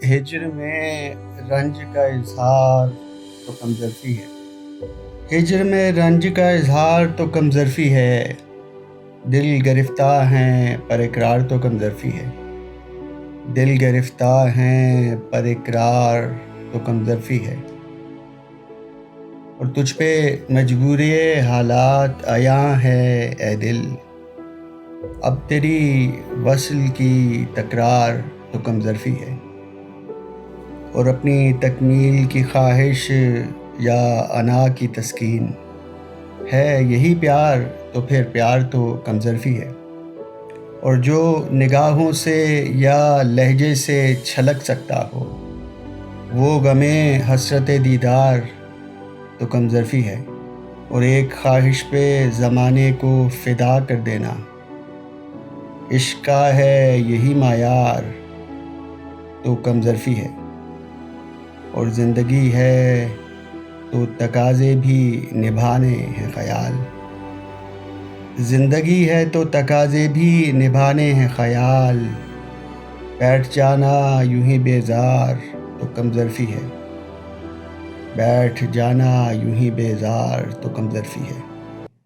ہجر میں رنج کا اظہار تو کمظرفی ہے۔ ہجر میں رنج کا اظہار تو کمظرفی ہے، دل گرفتار ہیں پر اقرار تو کمظرفی ہے۔ دل گرفتار ہیں پر اقرار تو کمظرفی ہے، اور تجھ پہ مجبوری حالات عیاں ہے اے دل، اب تیری وصل کی تکرار تو کمظرفی ہے۔ اور اپنی تکمیل کی خواہش یا انا کی تسکین ہے یہی پیار، تو پھر پیار تو کمظرفی ہے۔ اور جو نگاہوں سے یا لہجے سے چھلک سکتا ہو، وہ غمِ حسرت دیدار تو کمظرفی ہے۔ اور ایک خواہش پہ زمانے کو فدا کر دینا، عشق کا ہے یہی معیار تو کمظرفی ہے۔ اور زندگی ہے تو تقاضے بھی نبھانے ہیں خیال، زندگی ہے تو تقاضے بھی نبھانے ہیں خیال، بیٹھ جانا یوں ہی بیزار تو کمظرفی ہے۔ بیٹھ جانا یوں ہی بیزار تو کمظرفی ہے۔